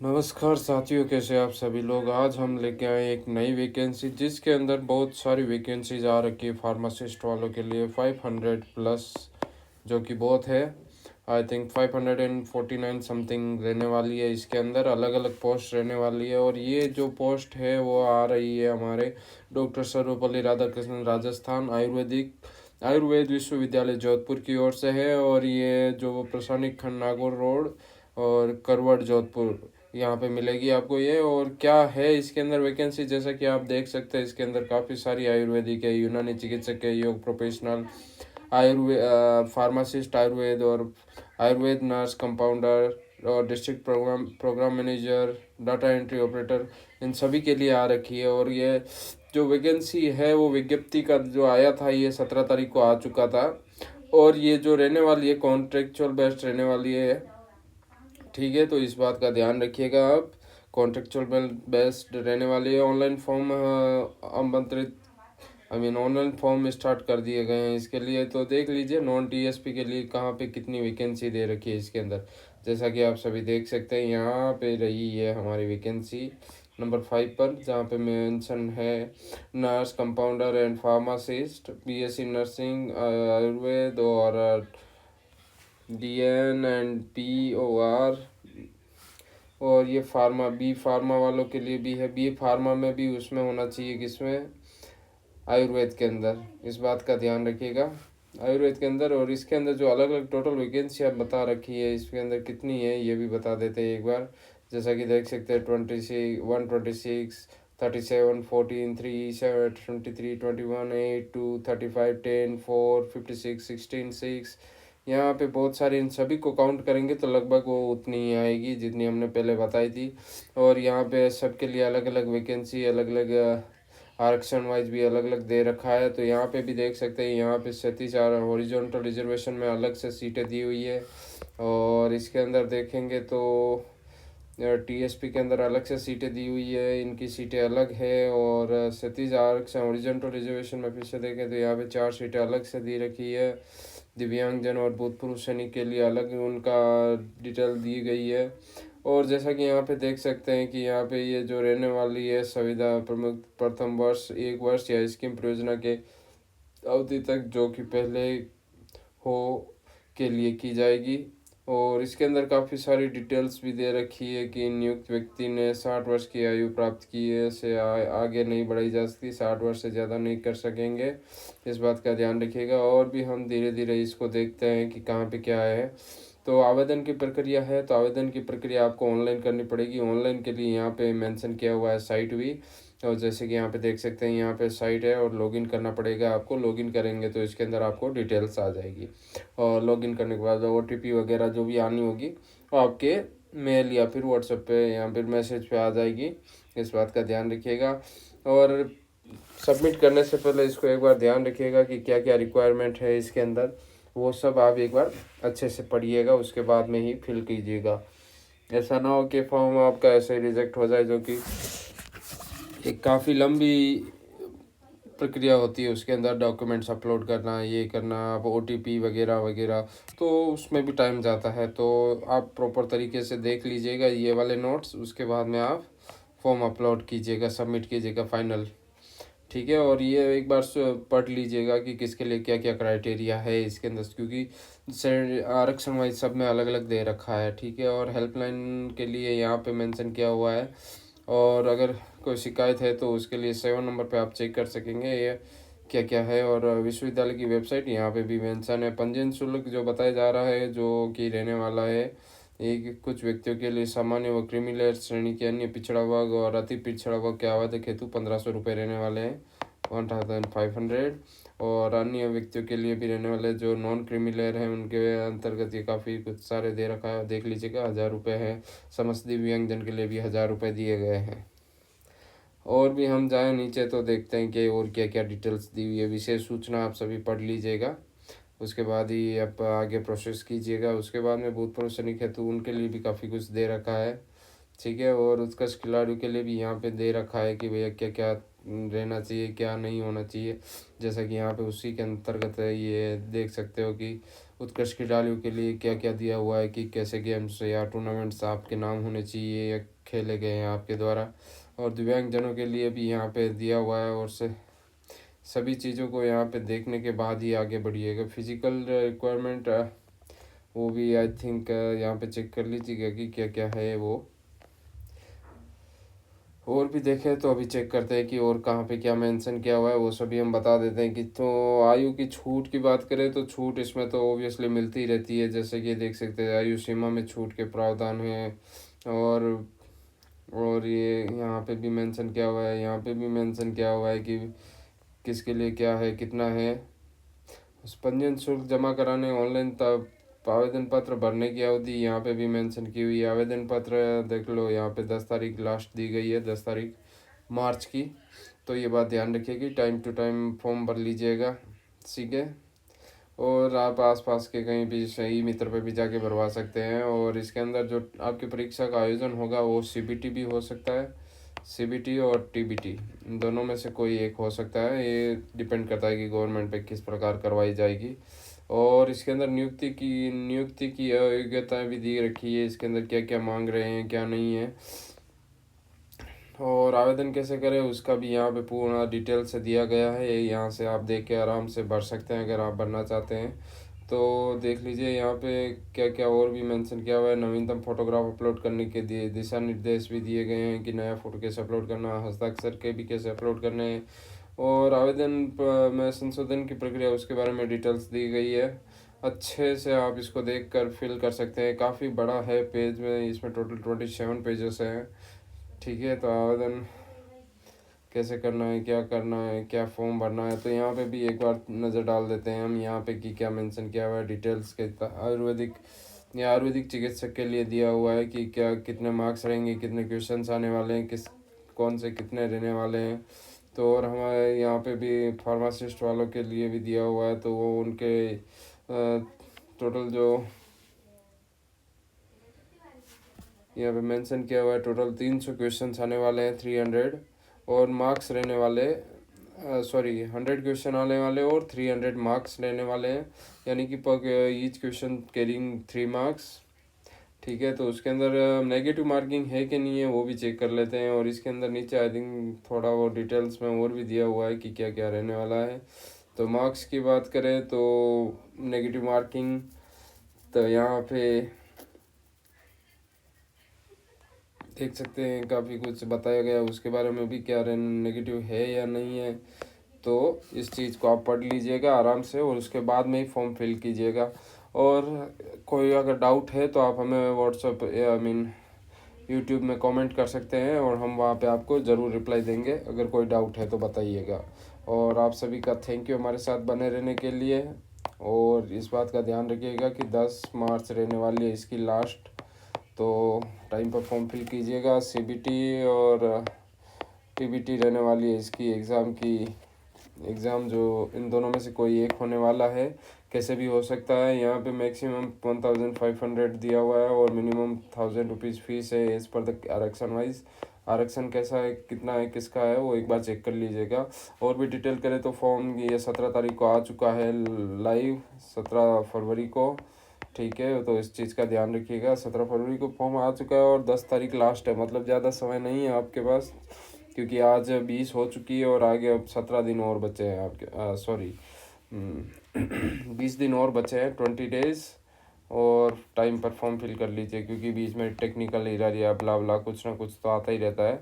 नमस्कार साथियों, कैसे आप सभी लोग। आज हम लेके आए एक नई वैकेंसी जिसके अंदर बहुत सारी वैकेंसीज आ रखी है फार्मासिस्ट वालों के लिए। 500 प्लस, जो कि बहुत है। आई थिंक 549 समथिंग रहने वाली है। इसके अंदर अलग अलग पोस्ट रहने वाली है और ये जो पोस्ट है वो आ रही है हमारे डॉक्टर सर्वपल्ली राधाकृष्णन राजस्थान आयुर्वेद विश्वविद्यालय जोधपुर की ओर से है। और ये जो प्रशासनिक खंड नागौर रोड और करवट जोधपुर, यहाँ पे मिलेगी आपको ये। और क्या है इसके अंदर वैकेंसी, जैसा कि आप देख सकते हैं इसके अंदर काफ़ी सारी आयुर्वेदिक है, यूनानी चिकित्सक है, योग प्रोफेशनल, आयुर्वेद फार्मासिस्ट आयुर्वेद, और आयुर्वेद नर्स, कंपाउंडर, और district program manager, data entry operator, इन सभी के लिए आ रखी है। और ये जो वैकेंसी है वो विज्ञप्ति का जो आया था ये 17 तारीख को आ चुका था। और ये जो रहने वाली है कॉन्ट्रेक्चुअल बेस्ड रहने वाली है। ठीक है, तो इस बात का ध्यान रखिएगा आप। कॉन्ट्रेक्चुअल बेस्ड रहने वाली है। ऑनलाइन फॉर्म आमंत्रित ऑनलाइन फॉर्म स्टार्ट कर दिए गए हैं इसके लिए। तो देख लीजिए नॉन टीएसपी के लिए कहाँ पे कितनी वैकेंसी दे रखी है इसके अंदर। जैसा कि आप सभी देख सकते हैं यहाँ पे रही है हमारी वैकेंसी नंबर 5 पर, जहाँ पे मेंशन है nurse, compounder and pharmacist, BSc nursing, Ayurveda, और डीएन एंड पीओआर। और ये बी फार्मा वालों के लिए भी है। बी फार्मा में भी उसमें होना चाहिए, किसमें, आयुर्वेद के अंदर। इस बात का ध्यान रखिएगा आयुर्वेद के अंदर। और इसके अंदर जो अलग अलग टोटल वैकेंसी आप बता रखी है इसके अंदर कितनी है ये भी बता देते हैं एक बार। जैसा कि देख सकते हैं 26, 37, 14, 3, 7, 23, 21, 8, 2, 35, 10, 4, 56, 16, 6। यहाँ पे बहुत सारे, इन सभी को काउंट करेंगे तो लगभग वो उतनी ही आएगी जितनी हमने पहले बताई थी। और यहाँ पे सबके लिए अलग अलग वैकेंसी, अलग अलग आरक्षण वाइज भी अलग अलग दे रखा है। तो यहाँ पे भी देख सकते हैं, यहाँ पे 37 हॉरिजॉन्टल रिजर्वेशन में अलग से सीटें दी हुई है। और इसके अंदर देखेंगे तो टीएसपी के अंदर अलग से सीटें दी हुई है, इनकी सीटें अलग है। और 37 आरक्षण हॉरिजॉन्टल रिजर्वेशन में फिर से देखें तो यहाँ पे 4 सीटें अलग से दी रखी है। दिव्यांगजन और भूतपूर्व सैनिक के लिए अलग उनका डिटेल दी गई है। और जैसा कि यहाँ पे देख सकते हैं कि यहाँ पे ये जो रहने वाली है संविदा प्रमुख प्रथम वर्ष 1 वर्ष या स्कीम परियोजना के अवधि तक, जो कि पहले हो के लिए की जाएगी। और इसके अंदर काफ़ी सारी डिटेल्स भी दे रखी है कि नियुक्त व्यक्ति ने 60 वर्ष की आयु प्राप्त की है, से आगे नहीं बढ़ाई जा सकती, 60 वर्ष से ज़्यादा नहीं कर सकेंगे। इस बात का ध्यान रखिएगा। और भी हम धीरे धीरे इसको देखते हैं कि कहाँ पे क्या है। तो आवेदन की प्रक्रिया है, तो आवेदन की प्रक्रिया आपको ऑनलाइन करनी पड़ेगी। ऑनलाइन के लिए यहाँ पे मेंशन किया हुआ है साइट भी। और जैसे कि यहाँ पे देख सकते हैं यहाँ पे साइट है और लॉगिन करना पड़ेगा आपको। लॉगिन करेंगे तो इसके अंदर आपको डिटेल्स आ जाएगी। और लॉगिन करने के बाद ओटीपी वगैरह जो भी आनी होगी वो आपके मेल या फिर व्हाट्सएप पे या फिर मैसेज पे आ जाएगी। इस बात का ध्यान रखिएगा। और सबमिट करने से पहले इसको एक बार ध्यान रखिएगा कि क्या क्या रिक्वायरमेंट है इसके अंदर, वो सब आप एक बार अच्छे से पढ़िएगा, उसके बाद में ही फिल कीजिएगा। ऐसा ना हो कि फॉर्म आपका ऐसे ही रिजेक्ट हो जाए, जो कि एक काफ़ी लंबी प्रक्रिया होती है। उसके अंदर डॉक्यूमेंट्स अपलोड करना, ये करना, आप ओटीपी वगैरह वगैरह, तो उसमें भी टाइम जाता है। तो आप प्रॉपर तरीके से देख लीजिएगा ये वाले नोट्स, उसके बाद में आप फॉर्म अपलोड कीजिएगा, सबमिट कीजिएगा फाइनल। ठीक है। और ये एक बार पढ़ लीजिएगा कि किसके लिए क्या क्या क्राइटेरिया है इसके अंदर, क्योंकि आरक्षण वाइज सब में अलग अलग दे रखा है। ठीक है। और हेल्पलाइन के लिए यहाँ पे मेंशन किया हुआ है। और अगर कोई शिकायत है तो उसके लिए 7 नंबर पे आप चेक कर सकेंगे ये क्या क्या है। और विश्वविद्यालय की वेबसाइट यहाँ पे भी मेंशन है। पंजीयन शुल्क जो बताया जा रहा है, जो कि रहने वाला है एक कुछ व्यक्तियों के लिए सामान्य व क्रीमी श्रेणी के, अन्य पिछड़ा वर्ग और अति पिछड़ा वर्ग के आवेदक हेतु 1500 रुपये रहने वाले हैं, 1500। और अन्य व्यक्तियों के लिए भी रहने वाले जो नॉन क्रीमी लेयर हैं उनके अंतर्गत ये काफ़ी कुछ सारे दे रखा है, देख लीजिएगा, 1000 रुपये है। समस्त दिव्यांगजन के लिए भी 1000 रुपये दिए गए हैं। और भी हम जाएँ नीचे तो देखते हैं कि और क्या क्या डिटेल्स दी हुई है। विशेष सूचना आप सभी पढ़ लीजिएगा, उसके बाद ही आप आगे प्रोसेस कीजिएगा। उसके बाद में भूतपूर्व सैनिक हेतु उनके लिए भी काफ़ी कुछ दे रखा है। ठीक है। और उत्कृष्ट खिलाड़ियों के लिए भी यहाँ पे दे रखा है कि भैया क्या क्या रहना चाहिए, क्या नहीं होना चाहिए। जैसा कि यहाँ पे उसी के अंतर्गत है, ये देख सकते हो कि उत्कृष्ट खिलाड़ियों के लिए क्या क्या दिया हुआ है कि कैसे गेम्स या टूर्नामेंट्स आपके नाम होने चाहिए या खेले गए हैं आपके द्वारा, और दिव्यांगजनों के लिए भी यहाँ पे दिया हुआ है। और से सभी चीज़ों को यहाँ पे देखने के बाद ही आगे बढ़िएगा। फिजिकल रिक्वायरमेंट वो भी आई थिंक यहाँ पे चेक कर लीजिएगा कि क्या क्या है वो। और भी देखें तो अभी चेक करते हैं कि और कहाँ पे क्या मेंशन किया हुआ है, वो सभी हम बता देते हैं कि। तो आयु की छूट की बात करें तो छूट इसमें तो ओबियसली मिलती ही रहती है, जैसे कि देख सकते हैं आयु सीमा में छूट के प्रावधान हैं। और ये यहाँ पे भी मेंशन किया हुआ है, यहाँ पे भी मेंशन किया हुआ है कि किसके लिए क्या है, कितना है। पंजीयन शुल्क जमा कराने ऑनलाइन तब आवेदन पत्र भरने की अवधि यहाँ पे भी मेंशन की हुई है। आवेदन पत्र देख लो, यहाँ पे 10 तारीख लास्ट दी गई है, 10 तारीख मार्च की। तो ये बात ध्यान रखिएगी, टाइम टू टाइम फॉर्म भर लीजिएगा, ठीक है। और आप आसपास के कहीं भी सही मित्र पे भी जाके भरवा सकते हैं। और इसके अंदर जो आपकी परीक्षा का आयोजन होगा वो सीबीटी भी हो सकता है, सीबीटी और टीबीटी दोनों में से कोई एक हो सकता है। ये डिपेंड करता है कि गवर्नमेंट पे किस प्रकार करवाई जाएगी। और इसके अंदर नियुक्ति की योग्यताएं भी दी रखी है, इसके अंदर क्या क्या मांग रहे हैं क्या नहीं है, और आवेदन कैसे करें उसका भी यहाँ पे पूरा डिटेल से दिया गया है। यहाँ से आप देख के आराम से भर सकते हैं अगर आप भरना चाहते हैं तो। देख लीजिए यहाँ पे क्या क्या और भी मेंशन किया हुआ है। नवीनतम फोटोग्राफ अपलोड करने के दिशा निर्देश भी दिए गए हैं कि नया फ़ोटो कैसे अपलोड करना, हस्ताक्षर के भी कैसे अपलोड करने हैं, और आवेदन में संशोधन की प्रक्रिया उसके बारे में डिटेल्स दी गई है। अच्छे से आप इसको देख कर फिल कर सकते हैं, काफ़ी बड़ा है पेज में, इसमें टोटल 27 पेजेस हैं, ठीक है। तो आवेदन कैसे करना है क्या फॉर्म भरना है, तो यहाँ पे भी एक बार नज़र डाल देते हैं हम यहाँ पे कि क्या मेंशन किया हुआ है डिटेल्स के। आयुर्वेदिक चिकित्सक के लिए दिया हुआ है कि क्या कितने मार्क्स रहेंगे, कितने क्वेश्चंस आने वाले हैं, कौन से कितने रहने वाले हैं। तो और हमारे यहाँ पे भी फार्मासिस्ट वालों के लिए भी दिया हुआ है, तो वो उनके टोटल जो यहाँ पे मेंशन किया हुआ है टोटल 300 क्वेश्चंस आने वाले हैं, 300, और मार्क्स रहने वाले 100 क्वेश्चन आने वाले और 300 मार्क्स रहने वाले हैं, यानी कि ईच क्वेश्चन कैरिंग 3 मार्क्स, ठीक है। तो उसके अंदर नेगेटिव मार्किंग है कि नहीं है वो भी चेक कर लेते हैं। और इसके अंदर नीचे आई थिंक थोड़ा वो डिटेल्स में और भी दिया हुआ है कि क्या क्या रहने वाला है। तो मार्क्स की बात करें तो नेगेटिव मार्किंग तो यहाँ पे देख सकते हैं काफ़ी कुछ बताया गया, उसके बारे में भी क्या नेगेटिव है या नहीं है। तो इस चीज़ को आप पढ़ लीजिएगा आराम से और उसके बाद में ही फॉर्म फिल कीजिएगा। और कोई अगर डाउट है तो आप हमें व्हाट्सएप यूट्यूब में कमेंट कर सकते हैं और हम वहाँ पे आपको ज़रूर रिप्लाई देंगे। अगर कोई डाउट है तो बताइएगा। और आप सभी का थैंक यू हमारे साथ बने रहने के लिए। और इस बात का ध्यान रखिएगा कि 10 मार्च रहने वाली है इसकी लास्ट, तो टाइम पर फॉर्म फिल कीजिएगा। सीबीटी और टीबीटी रहने वाली है इसकी एग्ज़ाम जो इन दोनों में से कोई एक होने वाला है, कैसे भी हो सकता है। यहाँ पे मैक्सिमम 1500 दिया हुआ है और मिनिमम 1000 रुपीज़ फीस है एज़ पर द आरक्षण वाइज। आरक्षण कैसा है, कितना है, किसका है, वो एक बार चेक कर लीजिएगा। और भी डिटेल करें तो फॉर्म ये 17 तारीख को आ चुका है लाइव, 17 फरवरी को, ठीक है। तो इस चीज़ का ध्यान रखिएगा, 17 फरवरी को फॉर्म आ चुका है और 10 तारीख लास्ट है, मतलब ज़्यादा समय नहीं है आपके पास, क्योंकि आज 20 हो चुकी है और आगे अब 17 दिन और बचे हैं आपके 20 दिन और बचे हैं, 20 डेज़। और टाइम पर फॉर्म फिल कर लीजिए, क्योंकि बीच में टेक्निकल एरर या ब्ला ब्ला कुछ ना कुछ तो आता ही रहता है,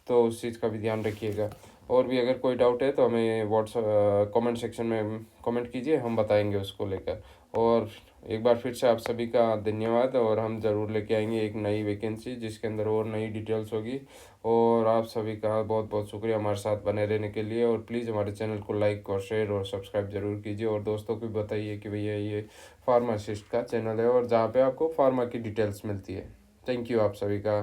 तो उस चीज़ का भी ध्यान रखिएगा। और भी अगर कोई डाउट है तो हमें व्हाट्सएप कमेंट सेक्शन में कमेंट कीजिए, हम बताएंगे उसको लेकर। और एक बार फिर से आप सभी का धन्यवाद। और हम ज़रूर लेके आएंगे एक नई वैकेंसी जिसके अंदर और नई डिटेल्स होगी। और आप सभी का बहुत बहुत शुक्रिया हमारे साथ बने रहने के लिए। और प्लीज़ हमारे चैनल को लाइक और शेयर और सब्सक्राइब ज़रूर कीजिए और दोस्तों को भी बताइए कि भैया ये फार्मासिस्ट का चैनल है और जहाँ पे आपको फार्मा की डिटेल्स मिलती है। थैंक यू आप सभी का।